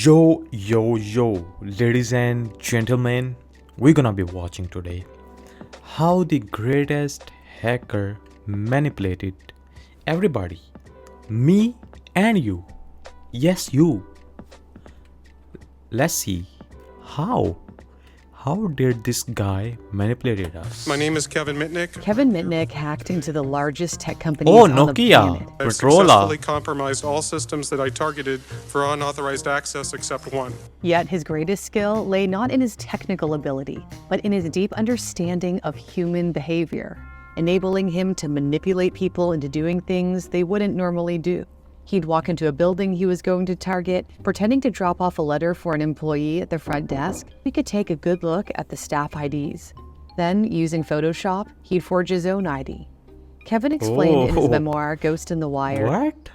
Yo, ladies and gentlemen, we're gonna be watching today how the greatest hacker manipulated everybody, me and you. Yes, you. Let's see how. How did this guy manipulate us? My name is Kevin Mitnick. Kevin Mitnick hacked into the largest tech companies Oh, on the Nokia. planet. I've Motorola. successfully compromised all systems that I targeted for unauthorized access except one. Yet his greatest skill lay not in his technical ability, but in his deep understanding of human behavior, enabling him to manipulate people into doing things they wouldn't normally do. He'd walk into a building he was going to target, pretending to drop off a letter for an employee at the front desk. He could take a good look at the staff IDs. Then, using Photoshop, he'd forge his own ID. Kevin explained in his memoir, Ghost in the Wire. What?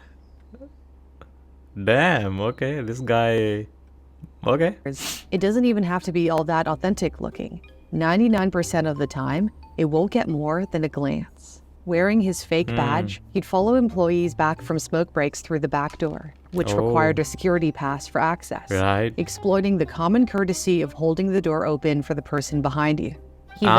Damn, okay, this guy. Okay. It doesn't even have to be all that authentic looking. 99% of the time, it won't get more than a glance. Wearing his fake badge, he'd follow employees back from smoke breaks through the back door, which required a security pass for access, Right. exploiting the common courtesy of holding the door open for the person behind you. He Okay.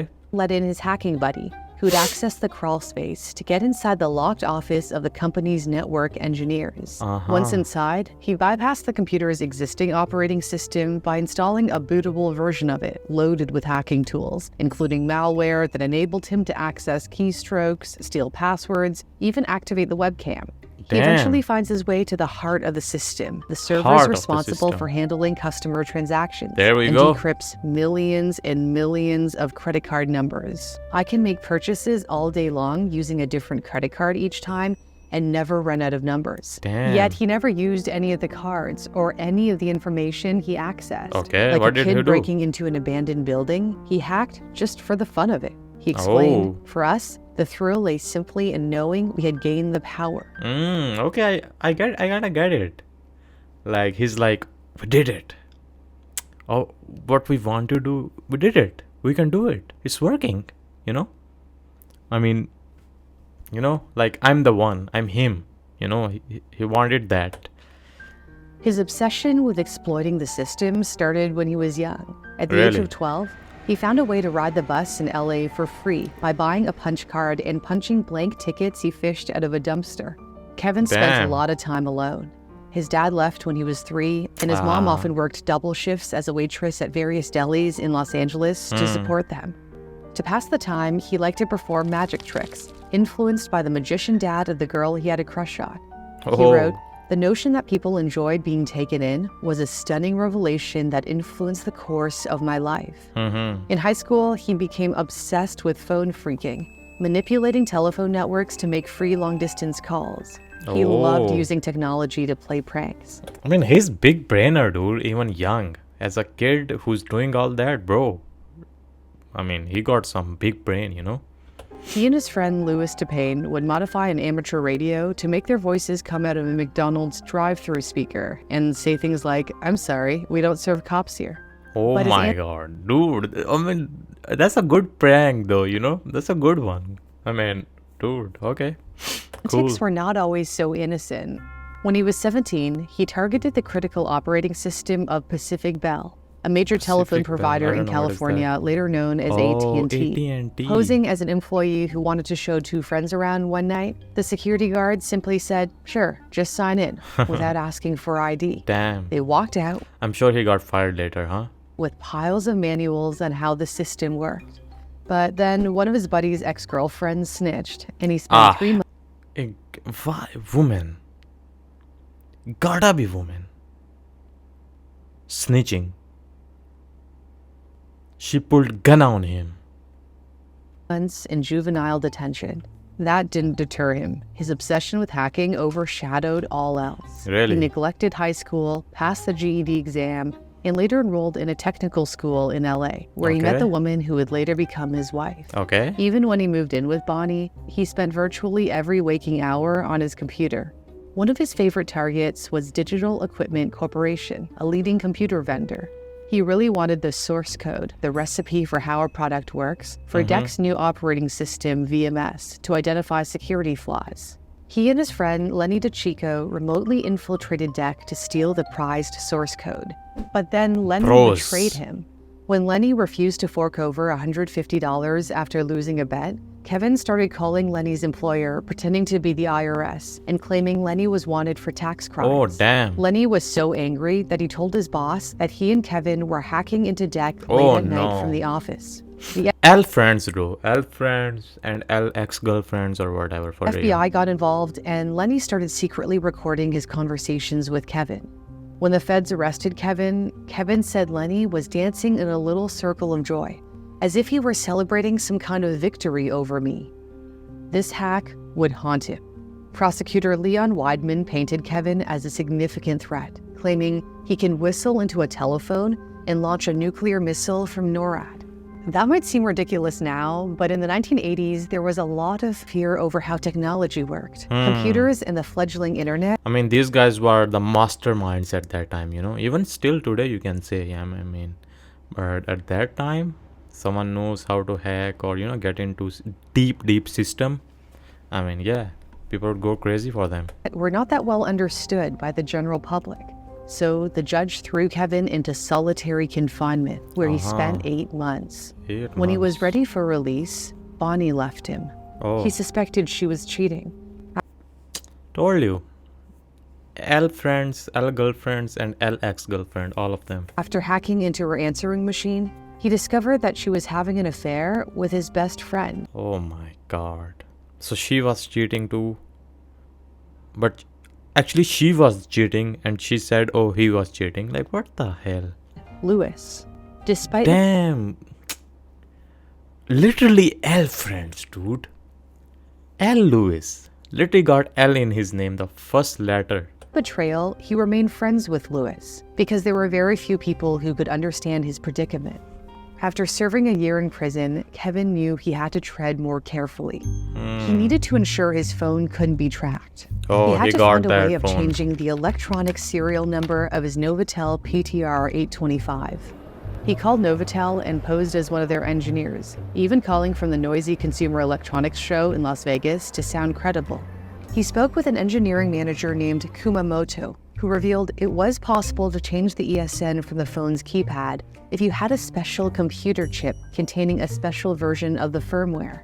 then let in his hacking buddy, who'd access the crawl space to get inside the locked office of the company's network engineers. Once inside, he bypassed the computer's existing operating system by installing a bootable version of it, loaded with hacking tools, including malware that enabled him to access keystrokes, steal passwords, even activate the webcam. He eventually finds his way to the heart of the system, the servers responsible for handling customer transactions. There we and go. decrypts millions and millions of credit card numbers. I can make purchases all day long using a different credit card each time and never run out of numbers. Damn. Yet he never used any of the cards or any of the information he accessed. Okay, like what a did he kid do? breaking into an abandoned building, he hacked just for the fun of it. He explained, for us, the thrill lay simply in knowing we had gained the power. Okay, I gotta get it. Like, he's like, we did it. Oh, what we want to do, we did it. We can do it. It's working, you know? I mean, you know, like, I'm the one. I'm him. You know, he wanted that. His obsession with exploiting the system started when he was young. At the age Really? of 12, he found a way to ride the bus in LA for free by buying a punch card and punching blank tickets he fished out of a dumpster. Kevin spent a Damn. lot of time alone. His dad left when he was 3, and his mom often worked double shifts as a waitress at various delis in Los Angeles to support them. To pass the time, he liked to perform magic tricks, influenced by the magician dad of the girl he had a crush on. He wrote, "The notion that people enjoyed being taken in was a stunning revelation that influenced the course of my life." In high school, he became obsessed with phone phreaking, manipulating telephone networks to make free long-distance calls. He loved using technology to play pranks. I mean, he's big brainer, dude, even young. As a kid who's doing all that, bro. I mean, he got some big brain, you know? He and his friend Louis DePayne would modify an amateur radio to make their voices come out of a McDonald's drive-thru speaker and say things like, "I'm sorry, we don't serve cops here." Oh But his my god, dude. I mean, that's a good prank, though, you know? That's a good one. I mean, dude, okay. Cool. Antics were not always so innocent. When he was 17, he targeted the critical operating system of Pacific Bell, a major telephone Pacific Bell, provider I in don't know what is California, later known as Oh, AT&T. AT&T. Posing as an employee who wanted to show 2 friends around one night, the security guard simply said, "Sure, just sign in," without asking for ID. Damn. They walked out I'm sure he got fired later, huh? with piles of manuals on how the system worked. But then one of his buddy's ex-girlfriends snitched, and he spent 3 months. Why? Woman. Gotta be woman. Snitching. She pulled gun on him. In juvenile detention. That didn't deter him. His obsession with hacking overshadowed all else. Really? He neglected high school, passed the GED exam, and later enrolled in a technical school in LA, where he met Okay. the woman who would later become his wife. Okay. Even when he moved in with Bonnie, he spent virtually every waking hour on his computer. One of his favorite targets was Digital Equipment Corporation, a leading computer vendor. He really wanted the source code, the recipe for how a product works, for DEC's new operating system, VMS, to identify security flaws. He and his friend Lenny DeChico remotely infiltrated DEC to steal the prized source code. But then Lenny Pros. betrayed him. When Lenny refused to fork over $150 after losing a bet, Kevin started calling Lenny's employer, pretending to be the IRS, and claiming Lenny was wanted for tax crimes. Oh, damn. Lenny was so angry that he told his boss that he and Kevin were hacking into DEC Oh, late at night no. from the office. The L friends, bro. L friends and L ex-girlfriends or whatever for real. FBI got involved, and Lenny started secretly recording his conversations with Kevin. When the feds arrested Kevin, Kevin said Lenny was dancing in a little circle of joy, as if he were celebrating some kind of victory over me. This hack would haunt him. Prosecutor Leon Weidman painted Kevin as a significant threat, claiming he can whistle into a telephone and launch a nuclear missile from NORAD. That might seem ridiculous now, but in the 1980s, there was a lot of fear over how technology worked. Computers and the fledgling internet. I mean, these guys were the masterminds at that time, you know. Even still today, you can say, yeah, I mean, but at that time, someone knows how to hack or, you know, get into deep system. I mean, yeah, people would go crazy for them. Were not that well understood by the general public. So the judge threw Kevin into solitary confinement, where he spent 8 months. When he was ready for release, Bonnie left him. Oh. He suspected she was cheating. Told you. L friends, L girlfriends, and L ex-girlfriend, all of them. After hacking into her answering machine, he discovered that she was having an affair with his best friend. Oh my god. So she was cheating too. But actually she was cheating and she said, oh, he was cheating. Like, what the hell? Louis. Despite Damn. Literally L friends, dude. L Lewis. Literally got L in his name, the first letter. betrayal, he remained friends with Louis because there were very few people who could understand his predicament. After serving a year in prison, Kevin knew he had to tread more carefully. He needed to ensure his phone couldn't be tracked. Oh, he had he to got find a that way of phone. changing the electronic serial number of his Novotel PTR 825. He called Novotel and posed as one of their engineers, even calling from the noisy Consumer Electronics Show in Las Vegas to sound credible. He spoke with an engineering manager named Kumamoto, who revealed it was possible to change the ESN from the phone's keypad if you had a special computer chip containing a special version of the firmware.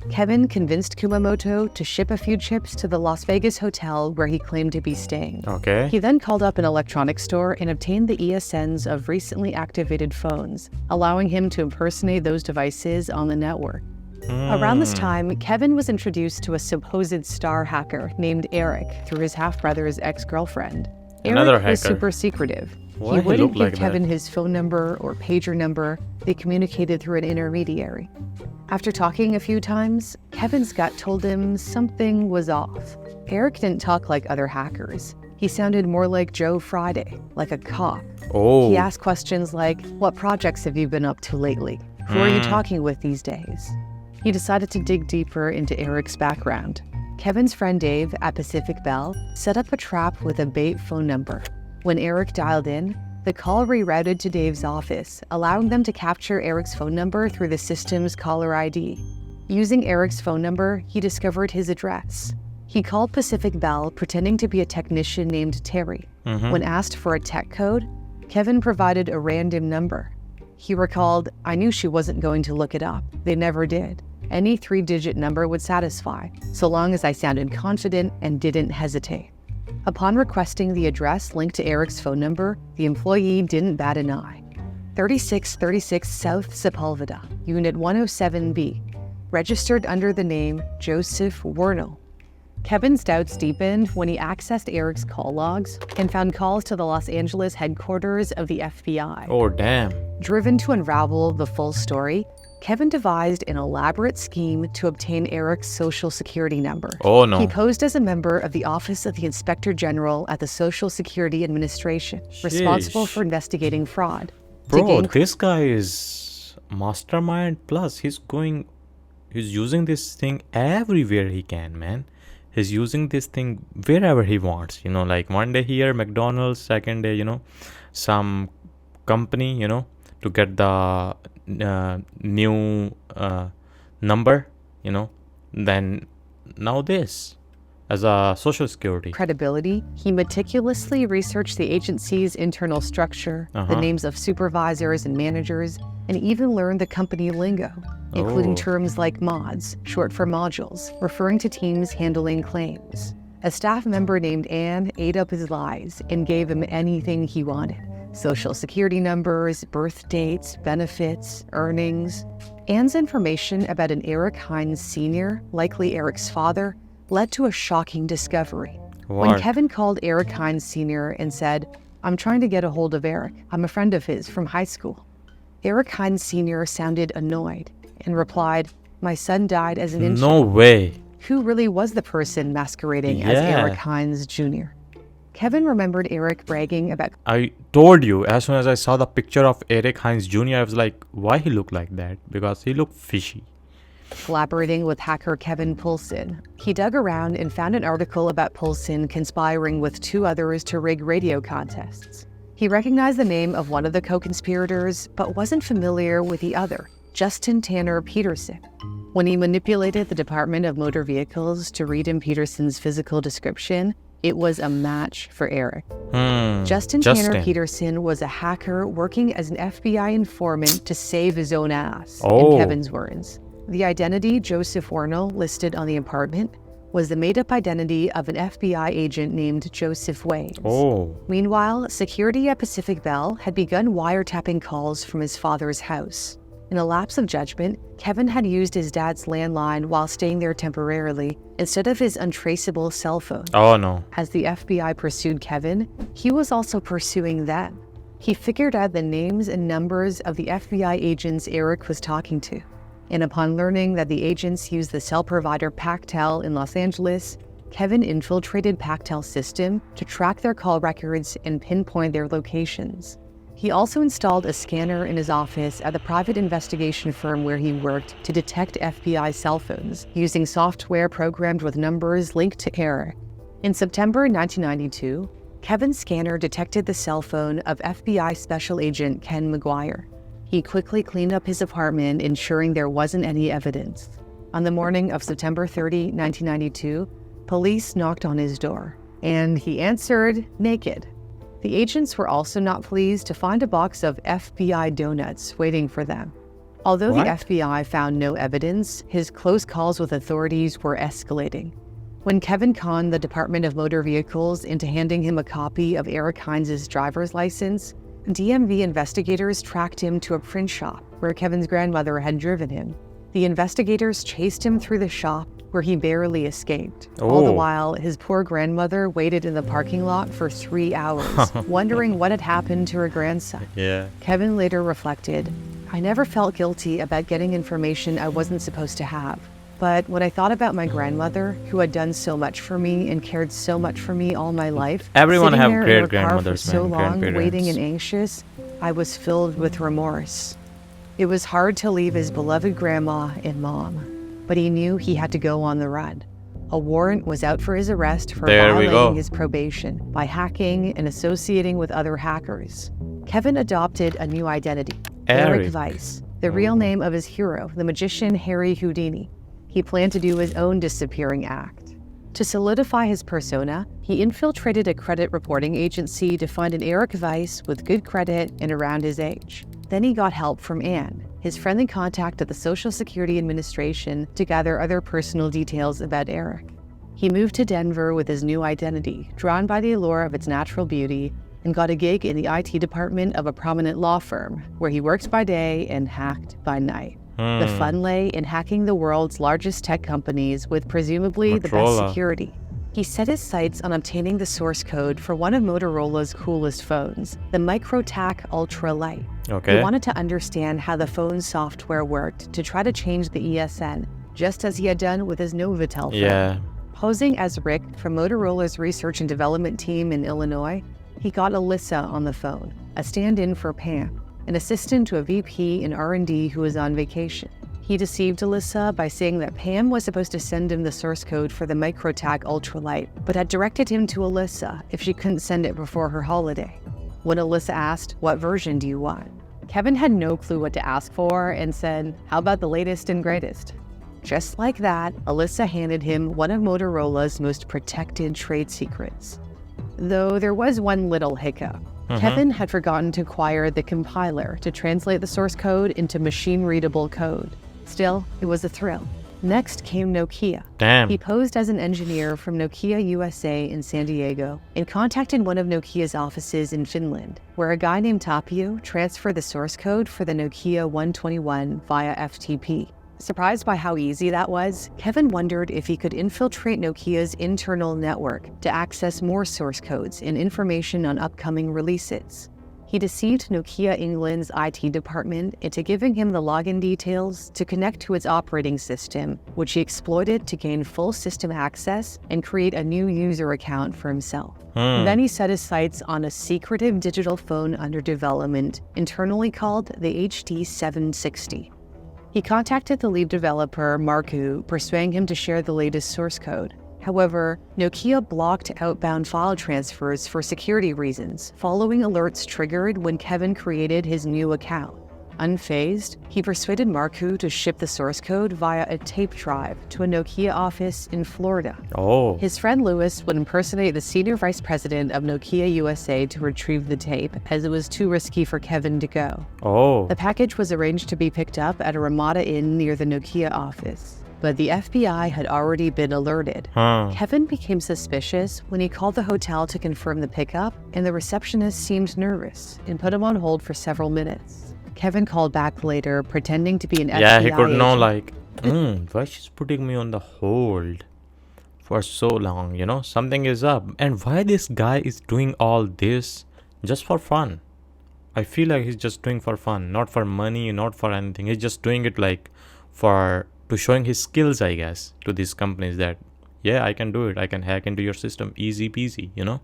Kevin convinced Kumamoto to ship a few chips to the Las Vegas hotel where he claimed to be staying. Okay. He then called up an electronics store and obtained the ESNs of recently activated phones, allowing him to impersonate those devices on the network. Around this time, Kevin was introduced to a supposed star hacker named Eric through his half-brother's ex-girlfriend. Another Eric was hacker. super secretive. Why He he wouldn't look give like that? Kevin his phone number or pager number. They communicated through an intermediary. After talking a few times, Kevin's gut told him something was off. Eric didn't talk like other hackers. He sounded more like Joe Friday, like a cop. Oh. He asked questions like, "What projects have you been up to lately? Who are you talking with these days?" He decided to dig deeper into Eric's background. Kevin's friend Dave at Pacific Bell set up a trap with a bait phone number. When Eric dialed in, the call rerouted to Dave's office, allowing them to capture Eric's phone number through the system's caller ID. Using Eric's phone number, he discovered his address. He called Pacific Bell, pretending to be a technician named Terry. When asked for a tech code, Kevin provided a random number. He recalled, "I knew she wasn't going to look it up. They never did. Any 3-digit number would satisfy, so long as I sounded confident and didn't hesitate." Upon requesting the address linked to Eric's phone number, the employee didn't bat an eye. 3636 South Sepulveda, Unit 107B, registered under the name Joseph Wernell. Kevin's doubts deepened when he accessed Eric's call logs and found calls to the Los Angeles headquarters of the FBI. Oh, damn. Driven to unravel the full story, Kevin devised an elaborate scheme to obtain Eric's social security number. Oh, no. He posed as a member of the Office of the Inspector General at the Social Security Administration, responsible Sheesh. for investigating fraud. To Bro, gain this guy is mastermind. Plus, he's using this thing everywhere he can, man. He's using this thing wherever he wants. You know, like one day here, McDonald's, second day, you know, some company, you know, to get the new number, you know, then now this. as a social security. Credibility, he meticulously researched the agency's internal structure, the names of supervisors and managers, and even learned the company lingo, including terms like mods, short for modules, referring to teams handling claims. A staff member named Ann ate up his lies and gave him anything he wanted: social security numbers, birth dates, benefits, earnings. Ann's information about an Eric Hines Sr., likely Eric's father, led to a shocking discovery. When Kevin called Eric Hines Sr. and said, "I'm trying to get a hold of Eric. I'm a friend of his from high school," Eric Hines Sr. sounded annoyed and replied, "My son died as an infant." No way. Who really was the person masquerading as Eric Hines Jr.? Kevin remembered Eric bragging about... I told you, as soon as I saw the picture of Eric Hines Jr., I was like, why he looked like that? Because he looked fishy. Collaborating with hacker Kevin Poulsen. He dug around and found an article about Poulsen conspiring with 2 others to rig radio contests. He recognized the name of one of the co-conspirators, but wasn't familiar with the other, Justin Tanner Peterson. When he manipulated the Department of Motor Vehicles to read in Peterson's physical description, it was a match for Eric. Justin Tanner Peterson was a hacker working as an FBI informant to save his own ass, in Kevin's words. The identity Joseph Warnell listed on the apartment was the made-up identity of an FBI agent named Joseph Waynes. Meanwhile, security at Pacific Bell had begun wiretapping calls from his father's house. In a lapse of judgment, Kevin had used his dad's landline while staying there temporarily instead of his untraceable cell phone. As the FBI pursued Kevin, he was also pursuing them. He figured out the names and numbers of the FBI agents Eric was talking to. And upon learning that the agents used the cell provider Pactel in Los Angeles, Kevin infiltrated Pactel's system to track their call records and pinpoint their locations. He also installed a scanner in his office at the private investigation firm where he worked to detect FBI cell phones, using software programmed with numbers linked to Eric. In September 1992, Kevin's scanner detected the cell phone of FBI Special Agent Ken McGuire. He quickly cleaned up his apartment, ensuring there wasn't any evidence. On the morning of September 30, 1992, police knocked on his door, and he answered naked. The agents were also not pleased to find a box of FBI donuts waiting for them. Although the FBI found no evidence, his close calls with authorities were escalating. When Kevin conned the Department of Motor Vehicles into handing him a copy of Eric Hines' driver's license, DMV investigators tracked him to a print shop where Kevin's grandmother had driven him. The investigators chased him through the shop, where he barely escaped. All the while, his poor grandmother waited in the parking lot for 3 hours, wondering what had happened to her grandson. Kevin later reflected, "I never felt guilty about getting information I wasn't supposed to have. But when I thought about my grandmother, who had done so much for me and cared so much for me all my life, everyone sitting have there great in her car for grandmothers, so man, long, grandparents. waiting and anxious, I was filled with remorse. It was hard to leave his beloved grandma and mom, but he knew he had to go on the run. A warrant was out for his arrest for violating his probation by hacking and associating with other hackers. Kevin adopted a new identity, Eric Weiss, the real name of his hero, the magician Harry Houdini. He planned to do his own disappearing act. To solidify his persona, he infiltrated a credit reporting agency to find an Eric Weiss with good credit and around his age. Then he got help from Ann, his friendly contact at the Social Security Administration, to gather other personal details about Eric. He moved to Denver with his new identity, drawn by the allure of its natural beauty, and got a gig in the IT department of a prominent law firm, where he worked by day and hacked by night. The fun lay in hacking the world's largest tech companies with presumably the best security. He set his sights on obtaining the source code for one of Motorola's coolest phones, the MicroTac Ultra Lite. He wanted to understand how the phone's software worked to try to change the ESN, just as he had done with his Novotel phone. Posing as Rick from Motorola's research and development team in Illinois, he got Alyssa on the phone, a stand-in for Pam, an assistant to a VP in R&D who was on vacation. He deceived Alyssa by saying that Pam was supposed to send him the source code for the MicroTac Ultralight, but had directed him to Alyssa if she couldn't send it before her holiday. When Alyssa asked, "What version do you want?" Kevin had no clue what to ask for and said, "How about the latest and greatest?" Just like that, Alyssa handed him one of Motorola's most protected trade secrets. Though there was one little hiccup. Kevin had forgotten to acquire the compiler to translate the source code into machine-readable code. Still, it was a thrill. Next came Nokia. Damn. He posed as an engineer from Nokia USA in San Diego and contacted one of Nokia's offices in Finland, where a guy named Tapio transferred the source code for the Nokia 121 via FTP. Surprised by how easy that was, Kevin wondered if he could infiltrate Nokia's internal network to access more source codes and information on upcoming releases. He deceived Nokia England's IT department into giving him the login details to connect to its operating system, which he exploited to gain full system access and create a new user account for himself. Then he set his sights on a secretive digital phone under development, internally called the HD760. He contacted the lead developer, Marku, persuading him to share the latest source code. However, Nokia blocked outbound file transfers for security reasons, following alerts triggered when Kevin created his new account. Unfazed, he persuaded Marku to ship the source code via a tape drive to a Nokia office in Florida. Oh. His friend Louis would impersonate the senior vice president of Nokia USA to retrieve the tape, as it was too risky for Kevin to go. Oh. The package was arranged to be picked up at a Ramada Inn near the Nokia office. But the FBI had already been alerted. Kevin became suspicious when he called the hotel to confirm the pickup, and the receptionist seemed nervous and put him on hold for several minutes. Kevin called back later, pretending to be an FBI Yeah, he could know, agent. like, why she's putting me on the hold for so long, you know? Something is up. And why this guy is doing all this just for fun? I feel like he's just doing for fun, not for money, not for anything. He's just doing it like to showing his skills, I guess, to these companies that, yeah, I can do it. I can hack into your system, easy peasy, you know?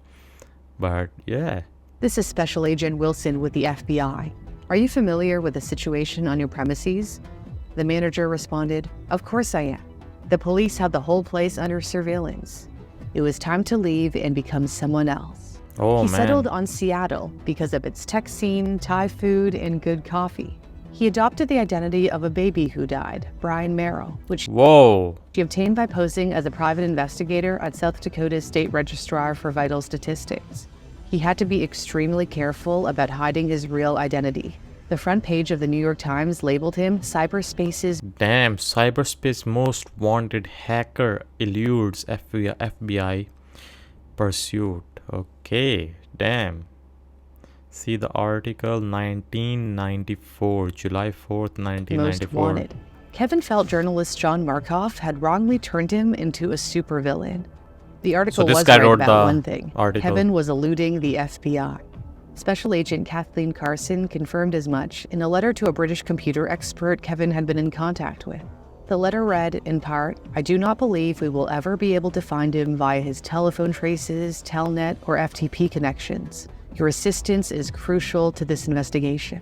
But yeah. This is Special Agent Wilson with the FBI. Are you familiar with the situation on your premises? The manager responded, "Of course I am. The police have the whole place under surveillance. It was time to leave and become someone else." Oh, He man. settled on Seattle because of its tech scene, Thai food, and good coffee. He adopted the identity of a baby who died, Brian Merrill, which Whoa. he obtained by posing as a private investigator at South Dakota's State Registrar for Vital Statistics. He had to be extremely careful about hiding his real identity. The front page of the New York Times labeled him Cyberspace's Damn, cyberspace most wanted hacker eludes FBI pursuit. Okay, damn. See the article 1994, July 4th, most 1994. wanted. Kevin felt journalist John Markoff had wrongly turned him into a supervillain. The article this was guy right wrote about the one thing. article. Kevin was eluding the FBI. Special Agent Kathleen Carson confirmed as much in a letter to a British computer expert Kevin had been in contact with. The letter read, in part, "I do not believe we will ever be able to find him via his telephone traces, Telnet, or FTP connections. Your assistance is crucial to this investigation."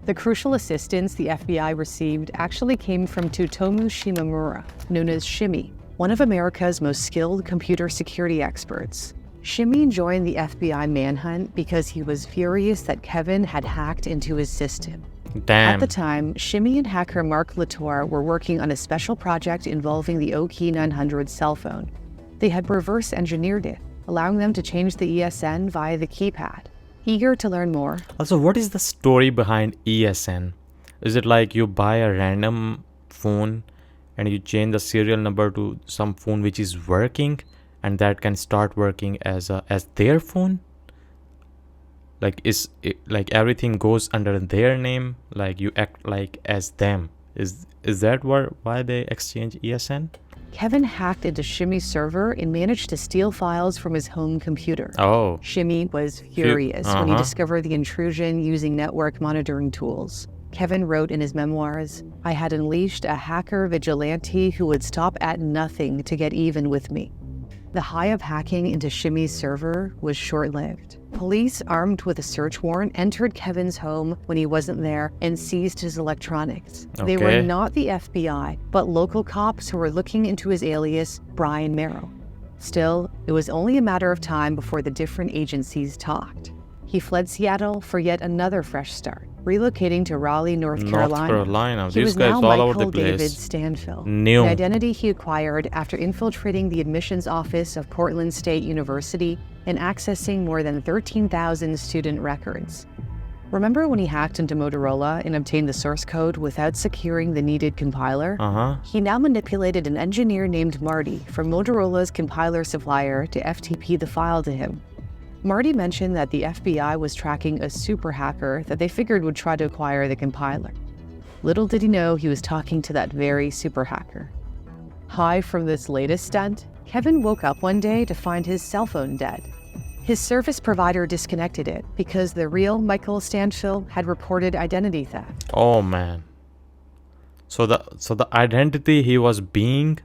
The crucial assistance the FBI received actually came from Tsutomu Shimamura, known as Shimmy, one of America's most skilled computer security experts. Shimmy joined the FBI manhunt because he was furious that Kevin had hacked into his system. Damn. At the time, Shimmy and hacker Mark Latour were working on a special project involving the OK900 cell phone. They had reverse engineered it, allowing them to change the ESN via the keypad. Eager to learn more, Also, what is the story behind ESN? Is it like you buy a random phone and you change the serial number to some phone which is working, and that can start working as their phone? Like, is it, like everything goes under their name, like you act like as them? Is that why they exchange ESN? Kevin hacked into Shimmy's server and managed to steal files from his home computer. Oh. Shimmy was furious when he Uh-huh. discovered the intrusion using network monitoring tools. Kevin wrote in his memoirs, "I had unleashed a hacker vigilante who would stop at nothing to get even with me." The high of hacking into Shimmy's server was short-lived. Police, armed with a search warrant, entered Kevin's home when he wasn't there and seized his electronics. They were Okay. not the FBI, but local cops who were looking into his alias, Brian Merrill. Still, it was only a matter of time before the different agencies talked. He fled Seattle for yet another fresh start, relocating to Raleigh, North Carolina. He These was guys now all over the Michael David place. Stanfill, New. an identity he acquired after infiltrating the admissions office of Portland State University and accessing more than 13,000 student records. Remember when he hacked into Motorola and obtained the source code without securing the needed compiler? He now manipulated an engineer named Marty from Motorola's compiler supplier to FTP the file to him. Marty mentioned that the FBI was tracking a super hacker that they figured would try to acquire the compiler. Little did he know he was talking to that very super hacker. High from this latest stunt, Kevin woke up one day to find his cell phone dead. His service provider disconnected it because the real Michael Stanfill had reported identity theft. Oh man. So the identity he was being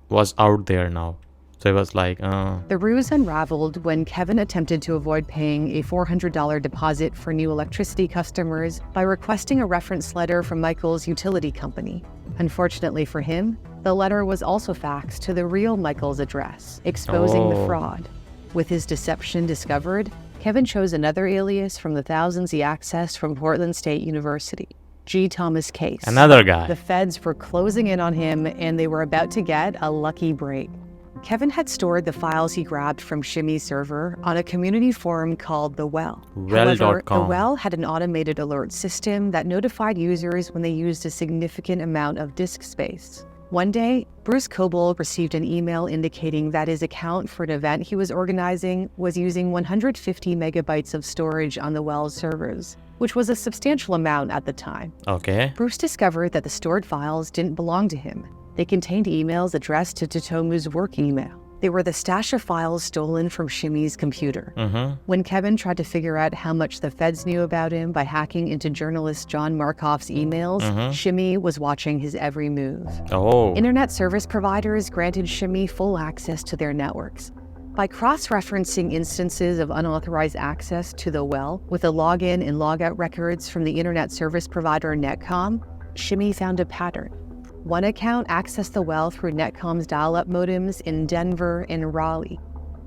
was out there now. So it was like, The ruse unraveled when Kevin attempted to avoid paying a $400 deposit for new electricity customers by requesting a reference letter from Michael's utility company. Unfortunately for him, the letter was also faxed to the real Michael's address, exposing the fraud. With his deception discovered, Kevin chose another alias from the thousands he accessed from Portland State University, G. Thomas Case. another guy. The feds were closing in on him, and they were about to get a lucky break. Kevin had stored the files he grabbed from Shimmy's server on a community forum called The Well. However, The Well.com. Well had an automated alert system that notified users when they used a significant amount of disk space. One day, Bruce Coble received an email indicating that his account for an event he was organizing was using 150 megabytes of storage on the Well's servers, which was a substantial amount at the time. Okay. Bruce discovered that the stored files didn't belong to him. They contained emails addressed to Totomu's work email. They were the stash of files stolen from Shimmy's computer. When Kevin tried to figure out how much the feds knew about him by hacking into journalist John Markoff's emails, Shimmy was watching his every move. Oh. Internet service providers granted Shimmy full access to their networks. By cross-referencing instances of unauthorized access to the Well with the login and logout records from the internet service provider Netcom, Shimmy found a pattern. One account accessed the Well through Netcom's dial-up modems in Denver and Raleigh.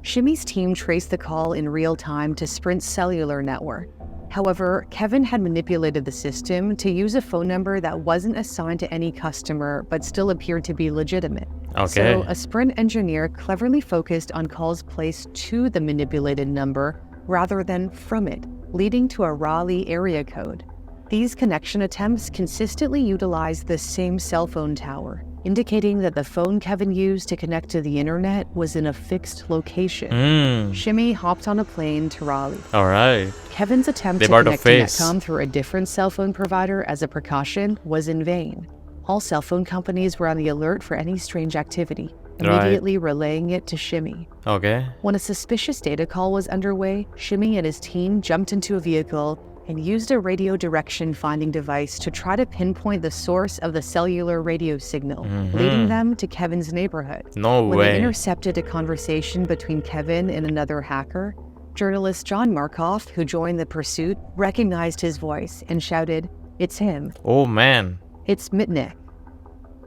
Shimmy's team traced the call in real time to Sprint's cellular network. However, Kevin had manipulated the system to use a phone number that wasn't assigned to any customer but still appeared to be legitimate. Okay. So a Sprint engineer cleverly focused on calls placed to the manipulated number rather than from it, leading to a Raleigh area code. These connection attempts consistently utilized the same cell phone tower, indicating that the phone Kevin used to connect to the internet was in a fixed location. Shimmy hopped on a plane to Raleigh. All right. Kevin's attempt They to bought a connect to face. Netcom through a different cell phone provider as a precaution was in vain. All cell phone companies were on the alert for any strange activity, immediately relaying it to Shimmy. Okay. When a suspicious data call was underway, Shimmy and his team jumped into a vehicle and used a radio direction finding device to try to pinpoint the source of the cellular radio signal, leading them to Kevin's neighborhood. No When way. they intercepted a conversation between Kevin and another hacker, journalist John Markoff, who joined the pursuit, recognized his voice and shouted, "It's him. Oh man. It's Mitnick."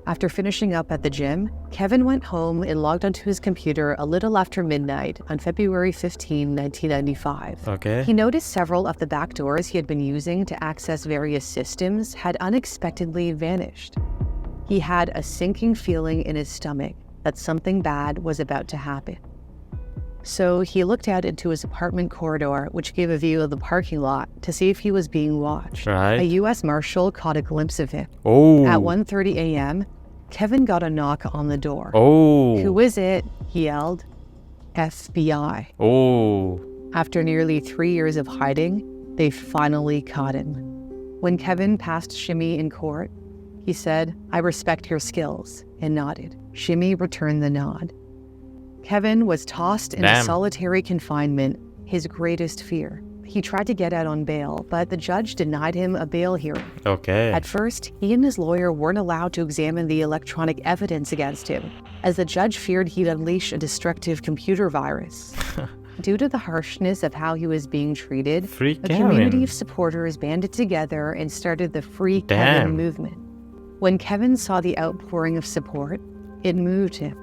After finishing up at the gym, Kevin went home and logged onto his computer a little after midnight on February 15, 1995. Okay. He noticed several of the backdoors he had been using to access various systems had unexpectedly vanished. He had a sinking feeling in his stomach that something bad was about to happen. So he looked out into his apartment corridor, which gave a view of the parking lot, to see if he was being watched. Right. A U.S. Marshal caught a glimpse of him. Oh. At 1:30 a.m., Kevin got a knock on the door. Oh. "Who is it?" he yelled. "FBI." Oh. After nearly 3 years of hiding, they finally caught him. When Kevin passed Shimmy in court, he said, "I respect your skills," and nodded. Shimmy returned the nod. Kevin was tossed into Damn. solitary confinement, his greatest fear. He tried to get out on bail, but the judge denied him a bail hearing. Okay. At first, he and his lawyer weren't allowed to examine the electronic evidence against him, as the judge feared he'd unleash a destructive computer virus. Due to the harshness of how he was being treated, Free a community Kevin. of supporters banded together and started the Free Damn. Kevin movement. When Kevin saw the outpouring of support, it moved him.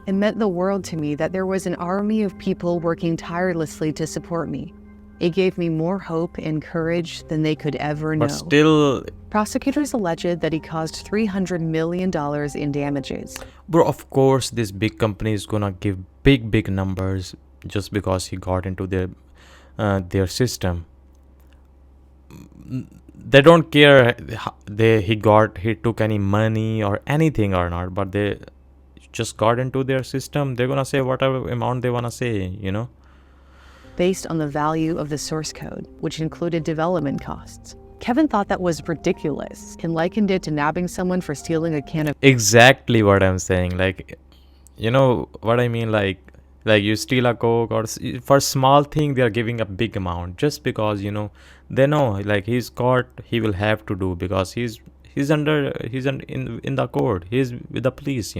It meant the world to me that there was an army of people working tirelessly to support me. It gave me more hope and courage than they could ever know. But still, Prosecutors alleged that he caused $300 million in damages. bro, of course, this big company is gonna give big numbers just because he got into their system. They don't care he took any money or anything or not, but they just got into their system. They're gonna say whatever amount they wanna say, Based on the value of the source code, which included development costs. Kevin thought that was ridiculous and likened it to nabbing someone for stealing a can of Exactly what I'm saying. Like, you know what I mean? Like you steal a coke or for small thing they are giving a big amount just because they know like he's caught, he will have to do because he's in the court, he's with the police,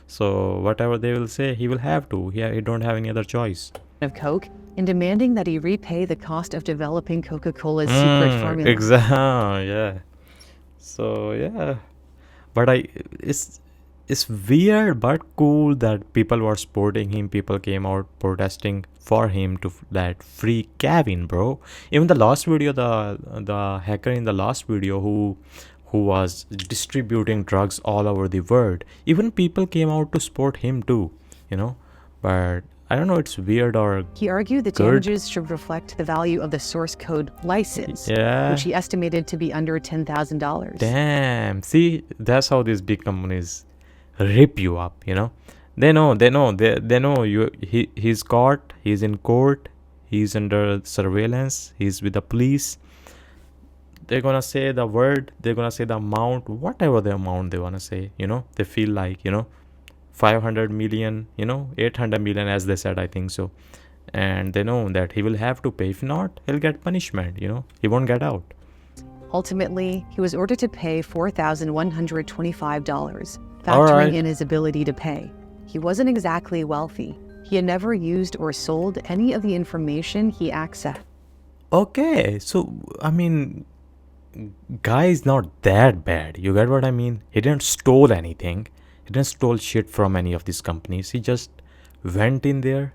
so whatever they will say he will have to. He don't have any other choice. of Coke and demanding that he repay the cost of developing Coca-Cola's secret formula. Exactly. Yeah. So yeah, but it's weird but cool that people were supporting him. People came out protesting for him to that free Kevin, bro. Even the last video, the hacker in the last video who was distributing drugs all over the world, even people came out to support him too, but I don't know, it's weird or He argued the good. damages should reflect the value of the source code license, Yeah. which he estimated to be under $10,000. Damn. See, that's how these big companies rip you up, They know he's caught, he's in court, he's under surveillance, he's with the police. They're gonna say the word, they're gonna say the amount, whatever the amount they wanna say, They feel like, 500 million, 800 million as they said, I think so. And they know that he will have to pay. If not, he'll get punishment, He won't get out. Ultimately, he was ordered to pay $4,125, factoring All right. in his ability to pay. He wasn't exactly wealthy. He had never used or sold any of the information he accessed. Okay, so I mean, guy is not that bad. You get what I mean? He didn't stole anything. He didn't stole shit from any of these companies. He just went in there,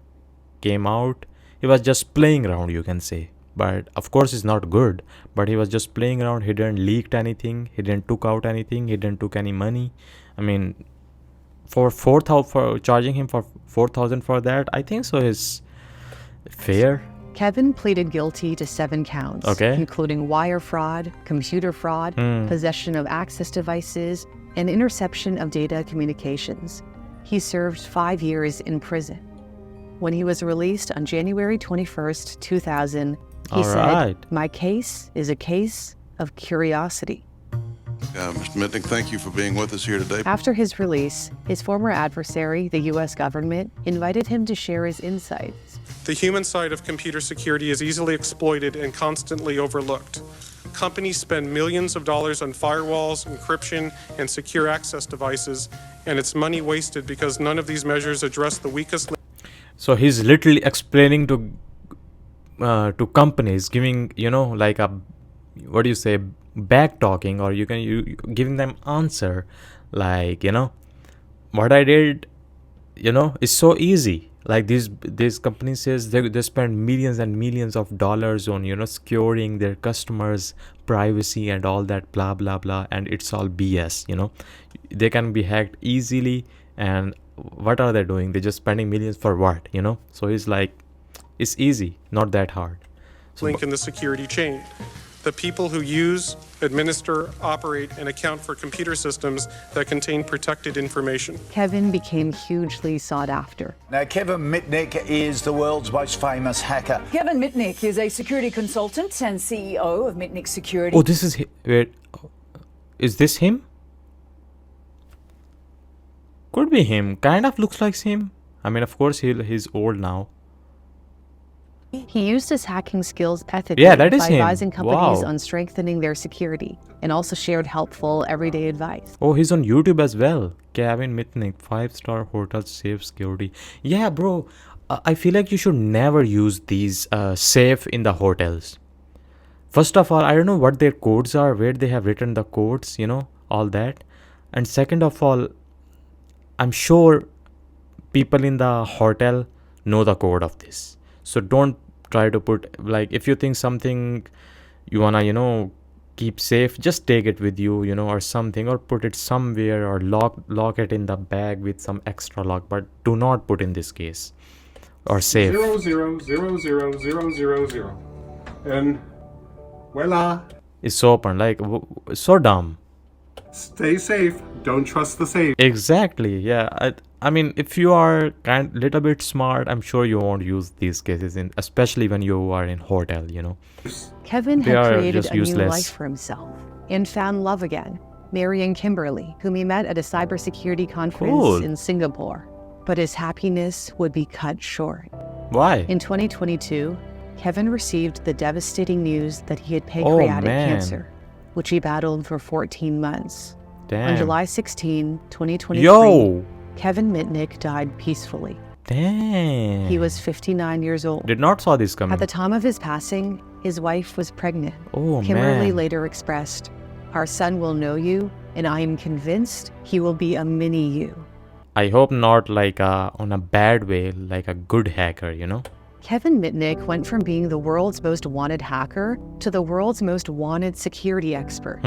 came out. He was just playing around, you can say. But of course, it's not good. But he was just playing around. He didn't leaked anything. He didn't took out anything. He didn't took any money. I mean, for charging him for 4,000 for that, I think so is fair. Kevin pleaded guilty to 7 counts, Okay. including wire fraud, computer fraud, possession of access devices, and interception of data communications. He served 5 years in prison. When he was released on January 21st, 2000, he All said, right. "My case is a case of curiosity." Mr. Mitnick, thank you for being with us here today. After his release, his former adversary, the U.S. government, invited him to share his insights. The human side of computer security is easily exploited and constantly overlooked. Companies spend millions of dollars on firewalls, encryption, and secure access devices, and it's money wasted because none of these measures address the weakest link. So he's literally explaining to companies, giving like a, what do you say, back talking, or you giving them answer like what I did is so easy. Like these companies says they spend millions and millions of dollars on securing their customers' privacy and all that blah blah blah, and it's all BS. They can be hacked easily, and what are they doing? They're just spending millions for what? So it's like, it's easy, not that hard. So Link in the security chain. The people who use, administer, operate, and account for computer systems that contain protected information. Kevin became hugely sought after. Now, Kevin Mitnick is the world's most famous hacker. Kevin Mitnick is a security consultant and CEO of Mitnick Security. oh, this is wait, is this him? Could be him. Kind of looks like him. I mean, of course he's old now. He used his hacking skills ethically Yeah, that is by him. advising companies Wow. on strengthening their security and also shared helpful everyday advice. Oh, he's on YouTube as well. Kevin Mitnick, 5-star hotel safe security. Yeah, bro. I feel like you should never use these safe in the hotels. First of all, I don't know what their codes are, where they have written the codes, all that. And second of all, I'm sure people in the hotel know the code of this. So don't try to put, like, if you think something you wanna, keep safe, just take it with you, or something, or put it somewhere, or lock it in the bag with some extra lock, but do not put in this case, or safe. 0000000. And voila. It's open, like, so dumb. Stay safe. Don't trust the safe. Exactly, yeah. I mean, if you are little bit smart, I'm sure you won't use these cases, especially when you are in hotel, Kevin They had are created just a new useless. life for himself and found love again, marrying Kimberly, whom he met at a cybersecurity conference Cool. in Singapore. But his happiness would be cut short. Why? In 2022, Kevin received the devastating news that he had pancreatic man. cancer, which he battled for 14 months. Damn. On July 16, 2023, Yo! Kevin Mitnick died peacefully. Damn. He was 59 years old. Did not saw this coming. At the time of his passing, his wife was pregnant. Oh, Kimberly man. later expressed, "Our son will know you, and I am convinced he will be a mini you." I hope not like on a bad way, like a good hacker, Kevin Mitnick went from being the world's most wanted hacker to the world's most wanted security expert.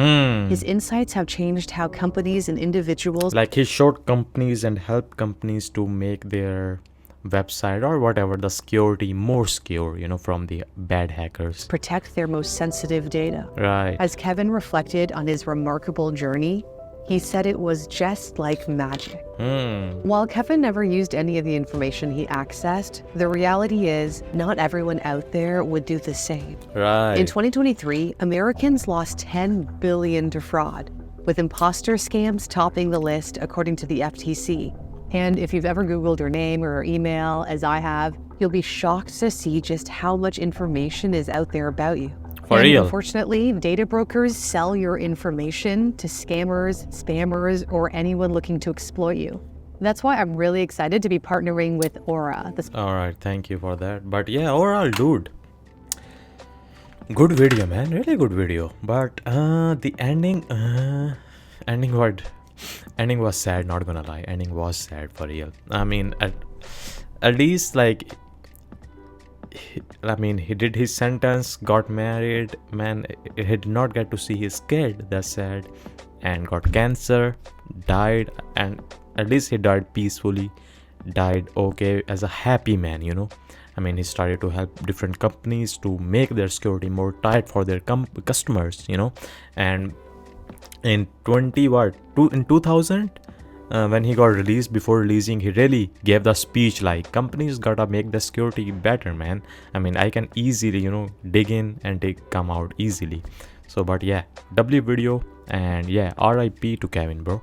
His insights have changed how companies and individuals Like he showed companies and helped companies to make their website or whatever the security more secure, from the bad hackers. protect their most sensitive data. Right. As Kevin reflected on his remarkable journey, he said it was just like magic. While Kevin never used any of the information he accessed, the reality is not everyone out there would do the same. Right. In 2023, Americans lost $10 billion to fraud, with imposter scams topping the list according to the FTC. And if you've ever Googled your name or email, as I have, you'll be shocked to see just how much information is out there about you. For And real. unfortunately, data brokers sell your information to scammers, spammers, or anyone looking to exploit you. That's why I'm really excited to be partnering with Aura. All right, thank you for that. But yeah, overall, dude, good video, man. Really good video. But the ending was sad. Not gonna lie, ending was sad for real. I mean, at least like, he did his sentence, got married, man. He did not get to see his kid. That's sad. And got cancer, died, and at least he died peacefully, died okay as a happy man, I mean, he started to help different companies to make their security more tight for their customers, and in 2000, when he got released, before releasing, he really gave the speech like, companies gotta make the security better, man. I mean, I can easily, dig in and come out easily. So, but yeah, W video, and yeah, RIP to Kevin, bro.